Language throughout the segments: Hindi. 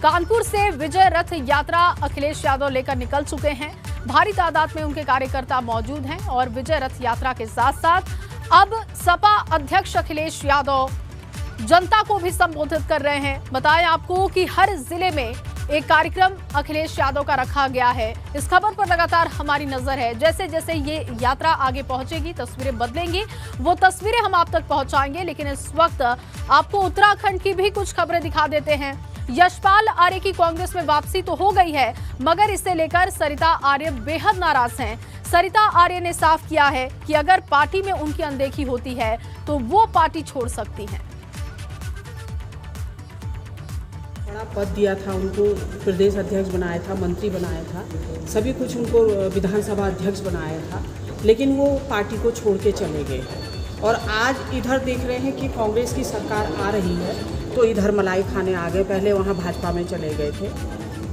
कानपुर से विजय रथ यात्रा अखिलेश यादव लेकर निकल चुके हैं। भारी तादाद में उनके कार्यकर्ता मौजूद हैं और विजय रथ यात्रा के साथ साथ अब सपा अध्यक्ष अखिलेश यादव जनता को भी संबोधित कर रहे हैं। बताएं आपको कि हर जिले में एक कार्यक्रम अखिलेश यादव का रखा गया है। इस खबर पर लगातार हमारी नजर है। जैसे जैसे ये यात्रा आगे पहुंचेगी, तस्वीरें बदलेंगी, वो तस्वीरें हम आप तक पहुंचाएंगे। लेकिन इस वक्त आपको उत्तराखंड की भी कुछ खबरें दिखा देते हैं। यशपाल आर्य की कांग्रेस में वापसी तो हो गई है, मगर इसे लेकर सरिता आर्य बेहद नाराज हैं। सरिता आर्य ने साफ किया है कि अगर पार्टी में उनकी अनदेखी होती है तो वो पार्टी छोड़ सकती हैं। बड़ा पद दिया था उनको, प्रदेश अध्यक्ष बनाया था, मंत्री बनाया था, सभी कुछ उनको विधानसभा अध्यक्ष बनाया था, लेकिन वो पार्टी को छोड़ के चले गए। और आज इधर देख रहे हैं कि कांग्रेस की सरकार आ रही है तो इधर मलाई खाने आ गए। पहले वहाँ भाजपा में चले गए थे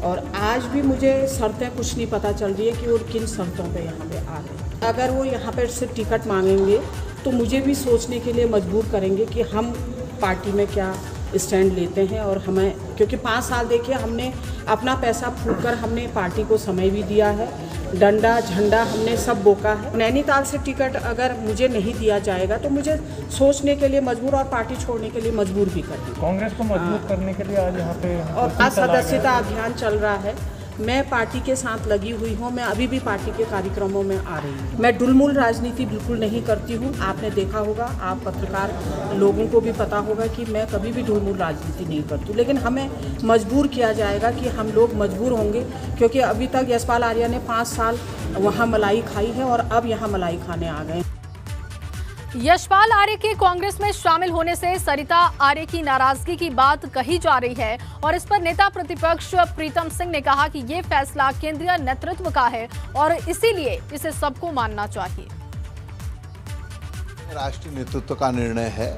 और आज भी मुझे शर्तें कुछ नहीं पता चल रही है कि वो किन शर्तों पे यहाँ पे आ रहे। अगर वो यहाँ पर से टिकट मांगेंगे तो मुझे भी सोचने के लिए मजबूर करेंगे कि हम पार्टी में क्या स्टैंड लेते हैं। और हमें, क्योंकि 5 साल देखिए हमने अपना पैसा फूंक कर हमने पार्टी को समय भी दिया है, डंडा झंडा हमने सब बोका है। नैनीताल से टिकट अगर मुझे नहीं दिया जाएगा तो मुझे सोचने के लिए मजबूर और पार्टी छोड़ने के लिए मजबूर भी कर दी। कांग्रेस को मजबूत करने के लिए आज यहाँ पे और आज सदस्यता अभियान चल रहा है। मैं पार्टी के साथ लगी हुई हूँ, मैं अभी भी पार्टी के कार्यक्रमों में आ रही हूँ। मैं डुलमुल राजनीति बिल्कुल नहीं करती हूँ। आपने देखा होगा, आप पत्रकार लोगों को भी पता होगा कि मैं कभी भी डुलमुल राजनीति नहीं करती। लेकिन हमें मजबूर किया जाएगा कि हम लोग मजबूर होंगे, क्योंकि अभी तक यशपाल आर्य ने 5 साल वहाँ मलाई खाई है और अब यहाँ मलाई खाने आ गए। यशपाल आर्य के कांग्रेस में शामिल होने से सरिता आर्य की नाराजगी की बात कही जा रही है और इस पर नेता प्रतिपक्ष प्रीतम सिंह ने कहा कि ये फैसला केंद्रीय नेतृत्व का है और इसीलिए इसे सबको मानना चाहिए। राष्ट्रीय नेतृत्व का निर्णय है।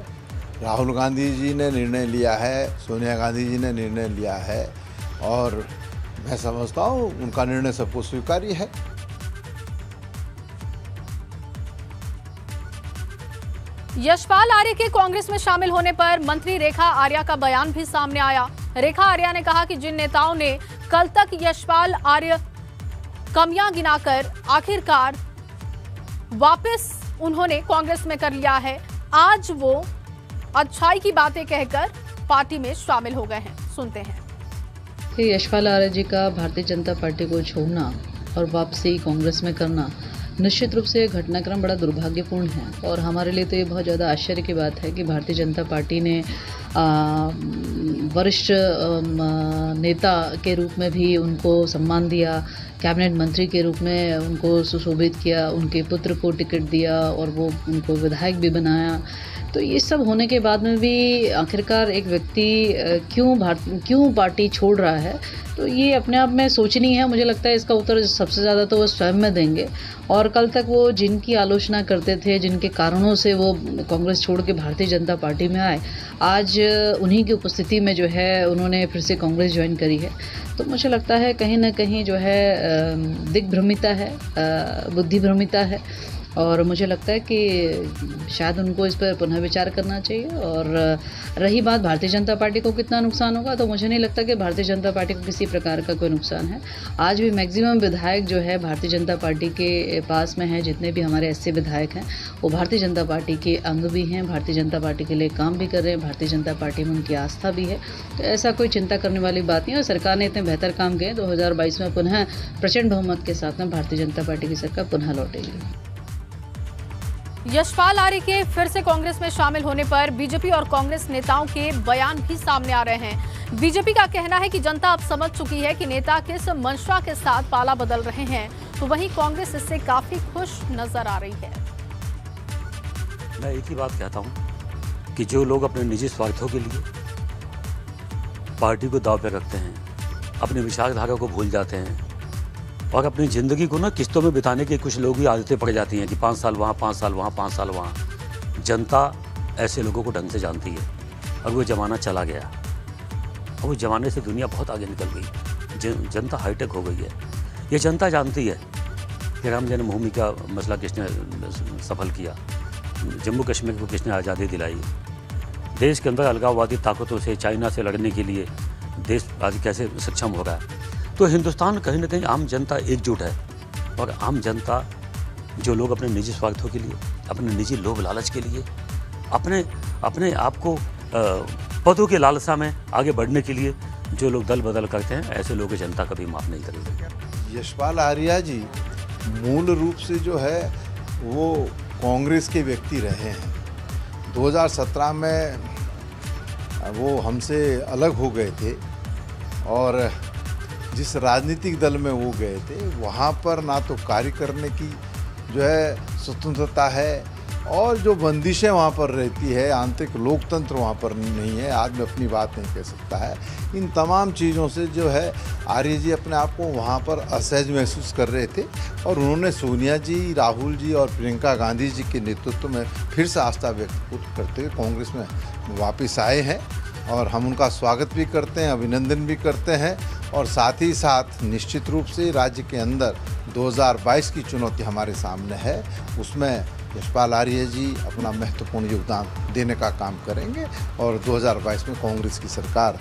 राहुल गांधी जी ने निर्णय लिया है, सोनिया गांधी जी ने निर्णय लिया है और मैं समझता हूँ उनका निर्णय सबको स्वीकार्य है। यशपाल आर्य के कांग्रेस में शामिल होने पर मंत्री रेखा आर्या का बयान भी सामने आया। रेखा आर्या ने कहा कि जिन नेताओं ने कल तक यशपाल आर्य कमियां गिनाकर आखिरकार वापस उन्होंने कांग्रेस में कर लिया है, आज वो अच्छाई की बातें कहकर पार्टी में शामिल हो गए हैं। सुनते हैं। यशपाल आर्य जी का भारतीय जनता पार्टी को छोड़ना और वापसी कांग्रेस में करना निश्चित रूप से घटनाक्रम बड़ा दुर्भाग्यपूर्ण है और हमारे लिए तो ये बहुत ज़्यादा आश्चर्य की बात है कि भारतीय जनता पार्टी ने वरिष्ठ नेता के रूप में भी उनको सम्मान दिया, कैबिनेट मंत्री के रूप में उनको सुशोभित किया, उनके पुत्र को टिकट दिया और वो उनको विधायक भी बनाया। तो ये सब होने के बाद में भी आखिरकार एक व्यक्ति क्यों पार्टी छोड़ रहा है, तो ये अपने आप में सोचनी है। मुझे लगता है इसका उत्तर सबसे ज़्यादा तो वो स्वयं में देंगे। और कल तक वो जिनकी आलोचना करते थे, जिनके कारणों से वो कांग्रेस छोड़ के भारतीय जनता पार्टी में आए, आज उन्हीं की उपस्थिति में जो है उन्होंने फिर से कांग्रेस ज्वाइन करी है। तो मुझे लगता है कहीं ना कहीं जो है दिग्भ्रमिता है, बुद्धिभ्रमिता है और मुझे लगता है कि शायद उनको इस पर पुनः विचार करना चाहिए। और रही बात भारतीय जनता पार्टी को कितना नुकसान होगा, तो मुझे नहीं लगता कि भारतीय जनता पार्टी को किसी प्रकार का कोई नुकसान है। आज भी मैक्सिमम विधायक जो है भारतीय जनता पार्टी के पास में हैं। जितने भी हमारे एससी विधायक हैं वो भारतीय जनता पार्टी के अंग भी हैं, भारतीय जनता पार्टी के लिए काम भी कर रहे हैं, भारतीय जनता पार्टी में उनकी आस्था भी है। तो ऐसा कोई चिंता करने वाली बात नहीं है और सरकार ने इतने बेहतर काम किए। 2022 में पुनः प्रचंड बहुमत के साथ में भारतीय जनता पार्टी की सरकार पुनः लौटेगी। यशपाल आर्य के फिर से कांग्रेस में शामिल होने पर बीजेपी और कांग्रेस नेताओं के बयान भी सामने आ रहे हैं। बीजेपी का कहना है कि जनता अब समझ चुकी है कि नेता किस मंशा के साथ पाला बदल रहे हैं, तो वहीं कांग्रेस इससे काफी खुश नजर आ रही है। मैं एक ही बात कहता हूं कि जो लोग अपने निजी स्वार्थों के लिए पार्टी को दांव पर रखते हैं, अपने विचारधारा को भूल जाते हैं और अपनी ज़िंदगी को ना किस्तों में बिताने की कुछ लोगों की आदतें पड़ जाती हैं कि 5 साल वहाँ, 5 साल वहाँ, 5 साल वहाँ। जनता ऐसे लोगों को ढंग से जानती है और वो ज़माना चला गया और उस ज़माने से दुनिया बहुत आगे निकल गई। जनता हाईटेक हो गई है। ये जनता जानती है कि राम जन्मभूमि का मसला किसने सफल किया, जम्मू कश्मीर को किसने आज़ादी दिलाई, देश के अंदर अलगाववादी ताकतों से, चाइना से लड़ने के लिए देश आज कैसे सक्षम हो रहा है। तो हिंदुस्तान कहीं ना कहीं आम जनता एकजुट है, और आम जनता जो लोग अपने निजी स्वार्थों के लिए, अपने निजी लोभ लालच के लिए, अपने आप को पदों के लालसा में आगे बढ़ने के लिए जो लोग दल बदल करते हैं, ऐसे लोगों की जनता कभी माफ़ नहीं करेगी। यशपाल आर्या जी मूल रूप से जो है वो कांग्रेस के व्यक्ति रहे हैं। 2017 में वो हमसे अलग हो गए थे, और जिस राजनीतिक दल में वो गए थे वहाँ पर ना तो कार्य करने की जो है स्वतंत्रता है, और जो बंदिशें वहाँ पर रहती है, आंतरिक लोकतंत्र वहाँ पर नहीं है, आदमी अपनी बात नहीं कह सकता है। इन तमाम चीज़ों से जो है आर्य जी अपने आप को वहाँ पर असहज महसूस कर रहे थे, और उन्होंने सोनिया जी, राहुल जी और प्रियंका गांधी जी के नेतृत्व में फिर से आस्था व्यक्त करते हुए कांग्रेस में वापस आए हैं, और हम उनका स्वागत भी करते हैं, अभिनंदन भी करते हैं। और साथ ही साथ निश्चित रूप से राज्य के अंदर 2022 की चुनौती हमारे सामने है, उसमें यशपाल आर्य जी अपना महत्वपूर्ण योगदान देने का काम करेंगे, और 2022 में कांग्रेस की सरकार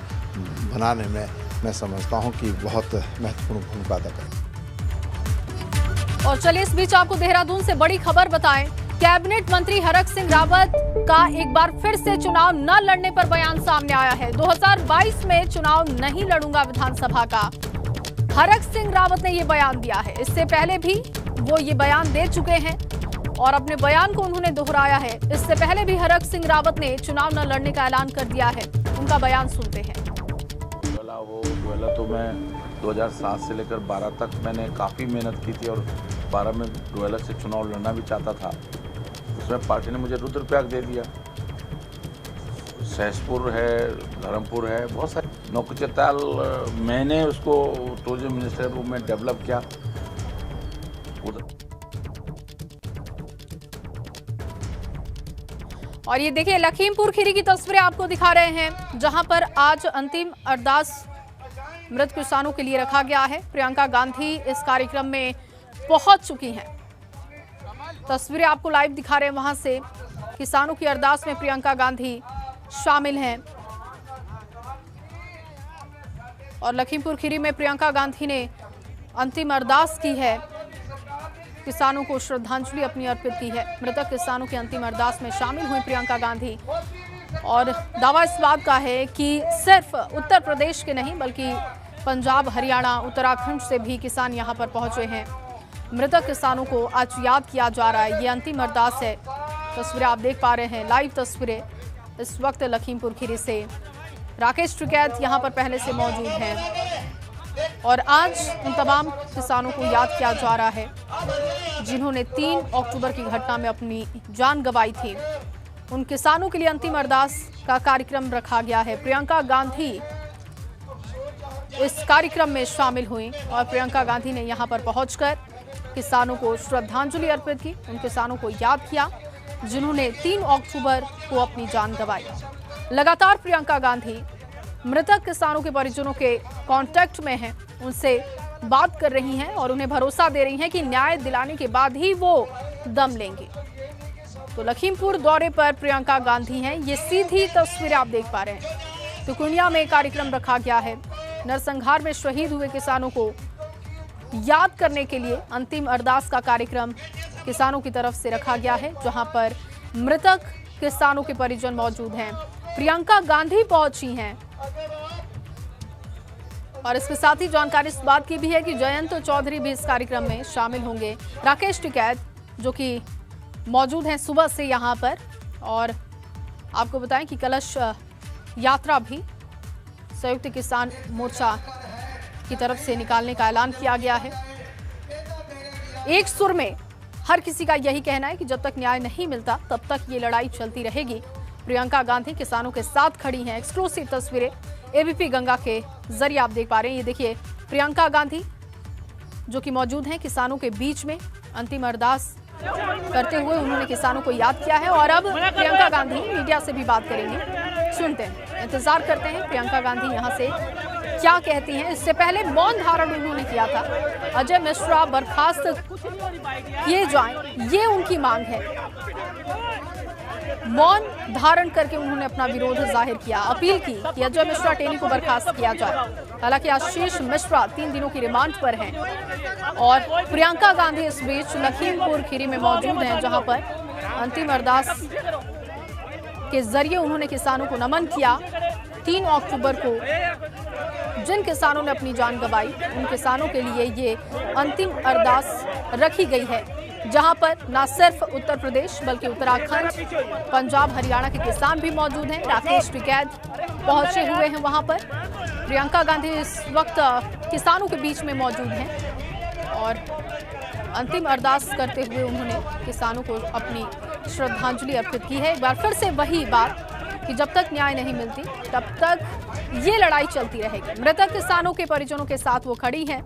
बनाने में मैं समझता हूं कि बहुत महत्वपूर्ण भूमिका अदा करेंगे। और चलिए इस बीच आपको देहरादून से बड़ी खबर बताएं। कैबिनेट मंत्री हरक सिंह रावत का एक बार फिर से चुनाव न लड़ने पर बयान सामने आया है। 2022 में चुनाव नहीं लड़ूंगा विधानसभा का हरक सिंह रावत ने ये बयान दिया है। इससे पहले भी वो ये बयान दे चुके हैं और अपने बयान को उन्होंने दोहराया है। इससे पहले भी हरक सिंह रावत ने चुनाव न लड़ने का ऐलान कर दिया है। उनका बयान सुनते हैं। वो तो मैं 2007 से लेकर 12 तक मैंने काफ़ी मेहनत की थी, और 12 में डोयला से चुनाव लड़ना भी चाहता था। उसमें पार्टी ने मुझे रुद्रप्रयाग दे दिया, सहसपुर है, धर्मपुर है, बहुत सारे नौकचताल मैंने उसको टूरिज्म मिनिस्टर रूप में डेवलप किया। और ये देखिए लखीमपुर खीरी की तस्वीरें आपको दिखा रहे हैं, जहां पर आज अंतिम अरदास मृत किसानों के लिए रखा गया है। प्रियंका गांधी इस कार्यक्रम में पहुंच चुकी हैं। तस्वीरें आपको लाइव दिखा रहे हैं, वहां से किसानों की अरदास में प्रियंका गांधी शामिल हैं। और लखीमपुर खीरी में प्रियंका गांधी ने अंतिम अरदास की है, किसानों को श्रद्धांजलि अपनी अर्पित की है। मृतक किसानों की अंतिम अरदास में शामिल हुई प्रियंका गांधी, और दावा इस बात का है कि सिर्फ उत्तर प्रदेश के नहीं बल्कि पंजाब, हरियाणा, उत्तराखंड से भी किसान यहां पर पहुंचे हैं। मृतक किसानों को आज याद किया जा रहा है। ये अंतिम अरदास है। तस्वीरें आप देख पा रहे हैं, लाइव तस्वीरें इस वक्त लखीमपुर खीरी से। राकेश टिकैत यहां पर पहले से मौजूद हैं, और आज उन तमाम किसानों को याद किया जा रहा है जिन्होंने 3 अक्टूबर की घटना में अपनी जान गंवाई थी। उन किसानों के लिए अंतिम अरदास का कार्यक्रम रखा गया है। प्रियंका गांधी इस कार्यक्रम में शामिल हुई, और प्रियंका गांधी ने यहां पर पहुंचकर किसानों को श्रद्धांजलि अर्पित की, उन किसानों को याद किया जिन्होंने 3 अक्टूबर को अपनी जान गंवाई। लगातार प्रियंका गांधी मृतक किसानों के परिजनों के कांटेक्ट में हैं, उनसे बात कर रही हैं और उन्हें भरोसा दे रही हैं कि न्याय दिलाने के बाद ही वो दम लेंगे। तो लखीमपुर दौरे पर प्रियंका गांधी हैं, ये सीधी तस्वीरें आप देख पा रहे हैं। तो कुनिया में कार्यक्रम रखा गया है। नरसंहार में शहीद हुए किसानों को याद करने के लिए अंतिम अरदास का कार्यक्रम किसानों की तरफ से रखा गया है, जहां पर मृतक किसानों के परिजन मौजूद हैं। प्रियंका गांधी पहुंची हैं, और इसके साथ ही जानकारी इस बात की भी है कि जयंत चौधरी भी इस कार्यक्रम में शामिल होंगे। राकेश टिकैत जो कि मौजूद हैं सुबह से यहाँ पर, और आपको बताएं कि कलश यात्रा भी संयुक्त किसान मोर्चा की तरफ से निकालने का ऐलान किया गया है। एक सुर में हर किसी का यही कहना है कि जब तक न्याय नहीं मिलता तब तक ये लड़ाई चलती रहेगी। प्रियंका गांधी किसानों के साथ खड़ी हैं। एक्सक्लूसिव तस्वीरें एबीपी गंगा के जरिए आप देख पा रहे हैं। ये देखिए प्रियंका गांधी जो कि मौजूद हैं किसानों के बीच में। अंतिम अरदास करते हुए उन्होंने किसानों को याद किया है, और अब प्रियंका गांधी मीडिया से भी बात करेंगे। सुनते हैं, इंतजार करते हैं प्रियंका गांधी यहाँ से क्या कहती हैं। इससे पहले मौन धारण उन्होंने किया था। अजय मिश्रा बर्खास्त किए जाएं, ये उनकी मांग है। मौन धारण करके उन्होंने अपना विरोध जाहिर किया। अपील की कि अजय मिश्रा टेनी को बर्खास्त किया जाए। हालांकि आशीष मिश्रा 3 दिनों की रिमांड पर हैं और प्रियंका गांधी इस बीच लखीमपुर खीरी में मौजूद हैं, जहां पर अंतिम अरदास के जरिए उन्होंने किसानों को नमन किया। 3 अक्टूबर को जिन किसानों ने अपनी जान गंवाई, उन किसानों के लिए ये अंतिम अरदास रखी गई है, जहां पर न सिर्फ उत्तर प्रदेश बल्कि उत्तराखंड, पंजाब, हरियाणा के किसान भी मौजूद हैं। राकेश टिकैत पहुंचे हुए हैं वहां पर। प्रियंका गांधी इस वक्त किसानों के बीच में मौजूद हैं और अंतिम अरदास करते हुए उन्होंने किसानों को अपनी श्रद्धांजलि अर्पित की है। एक बार फिर से वही बात कि जब तक न्याय नहीं मिलती तब तक ये लड़ाई चलती रहेगी। मृतक किसानों के परिजनों के साथ वो खड़ी हैं।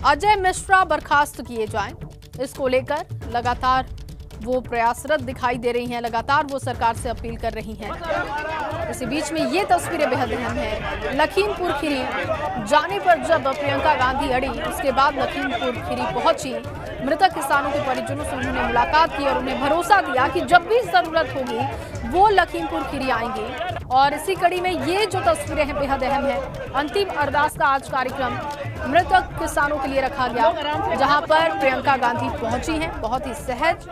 अजय मिश्रा बर्खास्त किए जाएं, इसको लेकर लगातार वो प्रयासरत दिखाई दे रही हैं, लगातार वो सरकार से अपील कर रही हैं। इसी बीच में ये तस्वीरें बेहद अहम हैं। लखीमपुर खीरी जाने पर जब प्रियंका गांधी अड़ी, उसके बाद लखीमपुर खीरी पहुंची। मृतक किसानों के परिजनों से उन्होंने मुलाकात की और उन्हें भरोसा दिया कि जब भी जरूरत होगी वो लखीमपुर खीरी आएंगे। और इसी कड़ी में ये जो तस्वीरें हैं बेहद अहम है। अंतिम अरदास का आज कार्यक्रम मृतक किसानों के लिए रखा गया, जहां पर प्रियंका गांधी पहुंची हैं। बहुत ही सहज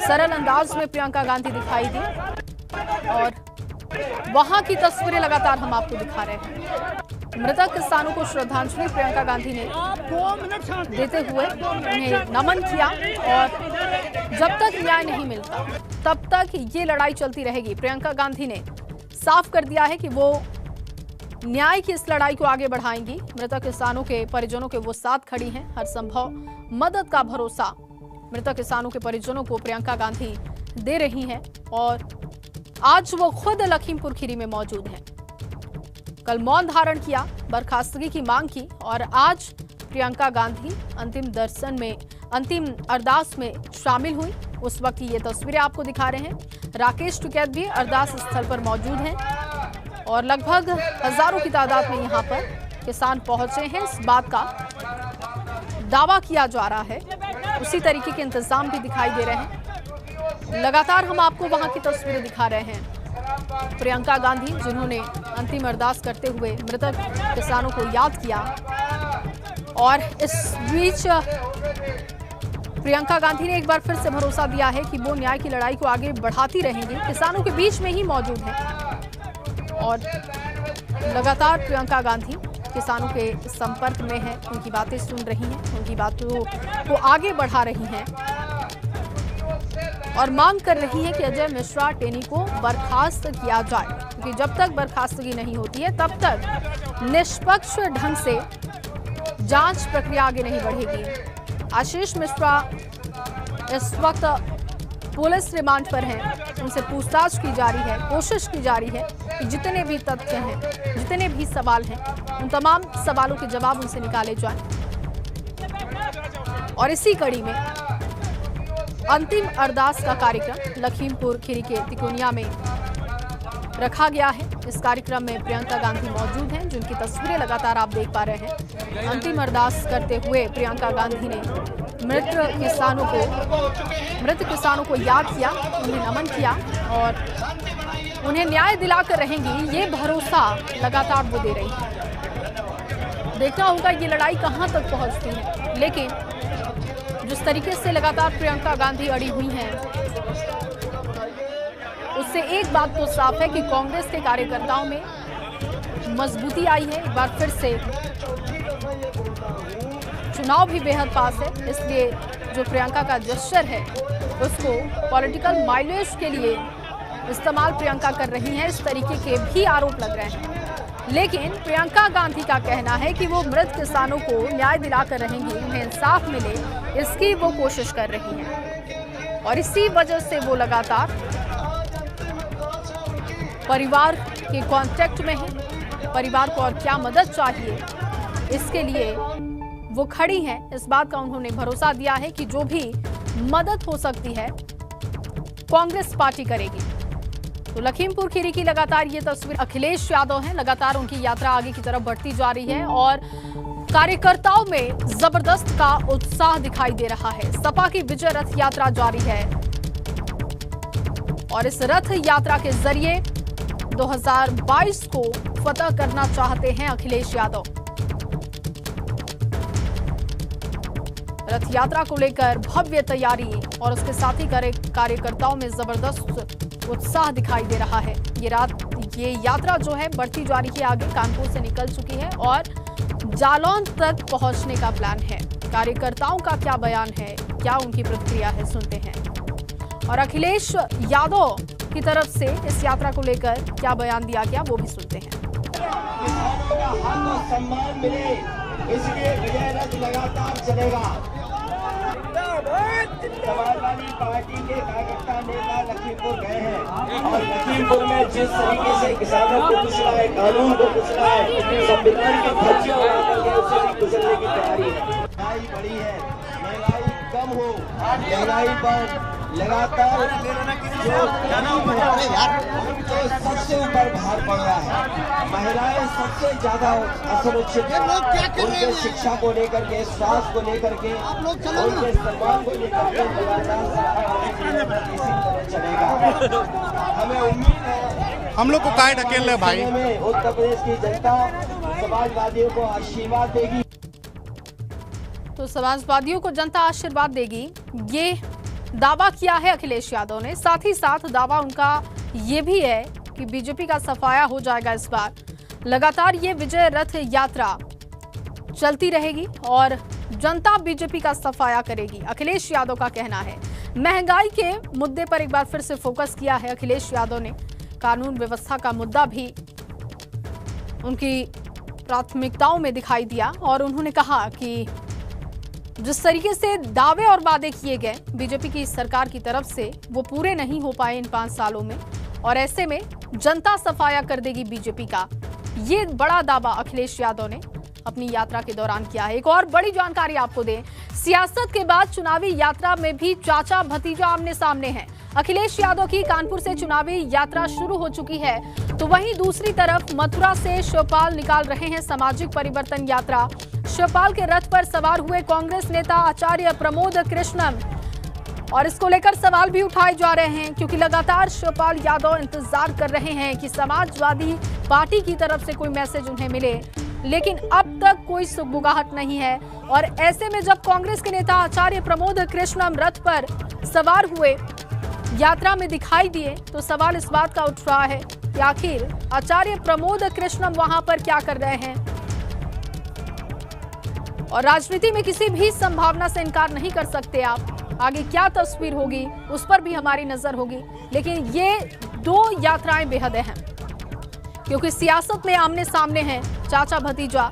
सरल अंदाज में प्रियंका गांधी दिखाई दी और वहां की तस्वीरें लगातार हम आपको दिखा रहे हैं। मृतक किसानों को श्रद्धांजलि प्रियंका गांधी ने देते हुए उन्हें नमन किया और जब तक न्याय नहीं मिलता तब तक ये लड़ाई चलती रहेगी। प्रियंका गांधी ने साफ कर दिया है कि वो न्याय की इस लड़ाई को आगे बढ़ाएंगी। मृतक किसानों के परिजनों के वो साथ खड़ी हैं। हर संभव मदद का भरोसा मृतक किसानों के परिजनों को प्रियंका गांधी दे रही हैं और आज वो खुद लखीमपुर खीरी में मौजूद हैं। कल मौन धारण किया, बर्खास्तगी की मांग की और आज प्रियंका गांधी अंतिम अरदास में शामिल हुई। उस वक्त ये तस्वीरें आपको दिखा रहे हैं। राकेश टिकैत भी अरदास स्थल पर मौजूद हैं और लगभग हजारों की तादाद में यहाँ पर किसान पहुंचे हैं। इस बात का दावा किया जा रहा है। उसी तरीके के इंतजाम भी दिखाई दे रहे हैं। लगातार हम आपको वहां की तस्वीरें दिखा रहे हैं। प्रियंका गांधी जिन्होंने अंतिम अरदास करते हुए मृतक किसानों को याद किया और इस बीच प्रियंका गांधी ने एक बार फिर से भरोसा दिया है कि वो न्याय की लड़ाई को आगे बढ़ाती रहेंगी। किसानों के बीच में ही मौजूद हैं और लगातार प्रियंका गांधी किसानों के संपर्क में है, उनकी बातें सुन रही हैं, उनकी बातों को आगे बढ़ा रही हैं और मांग कर रही है कि अजय मिश्रा टेनी को बर्खास्त किया जाए, क्योंकि जब तक बर्खास्तगी नहीं होती है तब तक निष्पक्ष ढंग से जांच प्रक्रिया आगे नहीं बढ़ेगी। आशीष मिश्रा इस वक्त पुलिस रिमांड पर हैं, उनसे पूछताछ की जा रही है, कोशिश की जा रही है कि जितने भी तथ्य हैं, जितने भी सवाल हैं, उन तमाम सवालों के जवाब उनसे निकाले जाएं। और इसी कड़ी में अंतिम अरदास का कार्यक्रम लखीमपुर खीरी के तिकोनिया में रखा गया है। इस कार्यक्रम में प्रियंका गांधी मौजूद हैं, जिनकी तस्वीरें लगातार आप देख पा रहे हैं। अंतिम अरदास करते हुए प्रियंका गांधी ने मृत किसानों को याद किया, उन्हें नमन किया और उन्हें न्याय दिलाकर रहेंगी, ये भरोसा लगातार वो दे रही है। देखना होगा ये लड़ाई कहां तक पहुंचती है, लेकिन जिस तरीके से लगातार प्रियंका गांधी अड़ी हुई हैं, उससे एक बात तो साफ है कि कांग्रेस के कार्यकर्ताओं में मजबूती आई है। एक बार फिर से चुनाव भी बेहद पास है, इसलिए जो प्रियंका का जेस्चर है उसको पॉलिटिकल माइलेज के लिए इस्तेमाल प्रियंका कर रही हैं, इस तरीके के भी आरोप लग रहे हैं। लेकिन प्रियंका गांधी का कहना है कि वो मृत किसानों को न्याय दिलाकर रहेंगी, उन्हें इंसाफ मिले, इसकी वो कोशिश कर रही हैं और इसी वजह से वो लगातार परिवार के कांटेक्ट में है। परिवार को और क्या मदद चाहिए, इसके लिए वो खड़ी हैं। इस बात का उन्होंने भरोसा दिया है कि जो भी मदद हो सकती है कांग्रेस पार्टी करेगी। तो लखीमपुर खीरी की लगातार ये तस्वीर अखिलेश यादव हैं, लगातार उनकी यात्रा आगे की तरफ बढ़ती जा रही है और कार्यकर्ताओं में जबरदस्त का उत्साह दिखाई दे रहा है। सपा की विजय रथ यात्रा जारी है। और इस रथ यात्रा के जरिए 2022 को फतह करना चाहते हैं अखिलेश यादव। रथ यात्रा को लेकर भव्य तैयारी और उसके साथ ही कार्यकर्ताओं में जबरदस्त उत्साह दिखाई दे रहा है। ये यात्रा जो है बढ़ती जा रही है, आगे कानपुर से निकल चुकी है और जालौन तक पहुंचने का प्लान है। कार्यकर्ताओं का क्या बयान है, क्या उनकी प्रतिक्रिया है, सुनते हैं। और अखिलेश यादव की तरफ से इस यात्रा को लेकर क्या बयान दिया गया वो भी सुनते हैं। किसानों का हक और सम्मान मिले, इसलिए विजय रथ लगातार चलेगा। समाजवादी पार्टी के कार्यकर्ता नेता लखीमपुर गए हैं और लखीमपुर में जिस तरीके से किसानों को कुचला है, कानून को कुचला है, संविधान की धज्जियां उड़ा करके उसे भी कुचलने की तैयारी है। महंगाई बढ़ी है, महंगाई कम हो, महंगाई पर लगातार जो सबसे ऊपर भार पड़ रहा है। महिलाएं सबसे ज्यादा असुरक्षित हैं, उनके शिक्षा को लेकर के, स्वास्थ्य को लेकर के, उनके सम्मान को लेकर के लगातार इसी तरह चलेगा। हमें उम्मीद है हम लोग को काहे ढकेल रहे भाई में उत्तर प्रदेश की जनता समाजवादियों को आशीर्वाद देगी। तो समाजवादियों को जनता आशीर्वाद देगी, ये दावा किया है अखिलेश यादव ने। साथ ही साथ दावा उनका ये भी है कि बीजेपी का सफाया हो जाएगा इस बार। लगातार ये विजय रथ यात्रा चलती रहेगी और जनता बीजेपी का सफाया करेगी, अखिलेश यादव का कहना है। महंगाई के मुद्दे पर एक बार फिर से फोकस किया है अखिलेश यादव ने। कानून व्यवस्था का मुद्दा भी उनकी प्राथमिकताओं में दिखाई दिया और उन्होंने कहा कि जिस तरीके से दावे और वादे किए गए बीजेपी की सरकार की तरफ से, वो पूरे नहीं हो पाए इन 5 सालों में और ऐसे में जनता सफाया कर देगी बीजेपी का। ये बड़ा दावा अखिलेश यादव ने अपनी यात्रा के दौरान किया है। एक और बड़ी जानकारी आपको दें, सियासत के बाद चुनावी यात्रा में भी चाचा भतीजा आमने सामने हैं। अखिलेश यादव की कानपुर से चुनावी यात्रा शुरू हो चुकी है, तो वहीं दूसरी तरफ मथुरा से शिवपाल निकाल रहे हैं सामाजिक परिवर्तन यात्रा। शिवपाल के रथ पर सवार हुए कांग्रेस नेता आचार्य प्रमोद कृष्णम और इसको लेकर सवाल भी उठाए जा रहे हैं, क्योंकि लगातार शिवपाल यादव इंतजार कर रहे हैं कि समाजवादी पार्टी की तरफ से कोई मैसेज उन्हें मिले, लेकिन अब तक कोई सुगबुगाहट नहीं है। और ऐसे में जब कांग्रेस के नेता आचार्य प्रमोद कृष्णम रथ पर सवार हुए, यात्रा में दिखाई दिए, तो सवाल इस बात का उठ रहा है कि आखिर आचार्य प्रमोद कृष्णम वहां पर क्या कर रहे हैं। और राजनीति में किसी भी संभावना से इनकार नहीं कर सकते आप, आगे क्या तस्वीर होगी उस पर भी हमारी नजर होगी। लेकिन ये 2 यात्राएं बेहद अहम, क्योंकि सियासत में आमने सामने हैं चाचा भतीजा।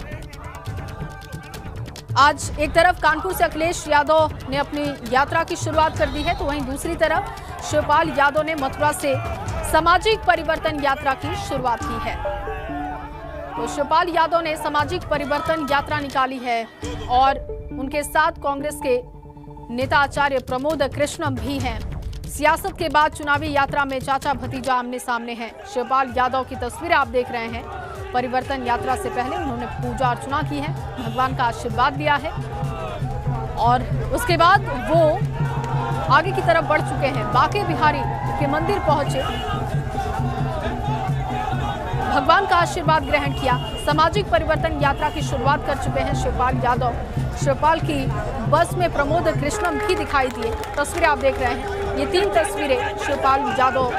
आज एक तरफ कानपुर से अखिलेश यादव ने अपनी यात्रा की शुरुआत कर दी है, तो वहीं दूसरी तरफ शिवपाल यादव ने मथुरा से सामाजिक परिवर्तन यात्रा की शुरुआत की है। तो शिवपाल यादव ने सामाजिक परिवर्तन यात्रा निकाली है और उनके साथ कांग्रेस के नेता आचार्य प्रमोद कृष्णम भी हैं। सियासत के बाद चुनावी यात्रा में चाचा भतीजा आमने सामने हैं। शिवपाल यादव की तस्वीरें आप देख रहे हैं। परिवर्तन यात्रा से पहले उन्होंने पूजा अर्चना की है, भगवान का आशीर्वाद लिया है और उसके बाद वो आगे की तरफ बढ़ चुके हैं। बांके बिहारी के मंदिर पहुंचे, भगवान का आशीर्वाद ग्रहण किया। सामाजिक परिवर्तन यात्रा की शुरुआत कर चुके हैं शिवपाल यादव। शिवपाल की बस में प्रमोद कृष्णम भी दिखाई दिए। तस्वीरें आप देख रहे हैं, ये 3 तस्वीरें शिवपाल यादव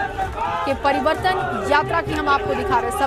के परिवर्तन यात्रा की हम आपको दिखा रहे हैं।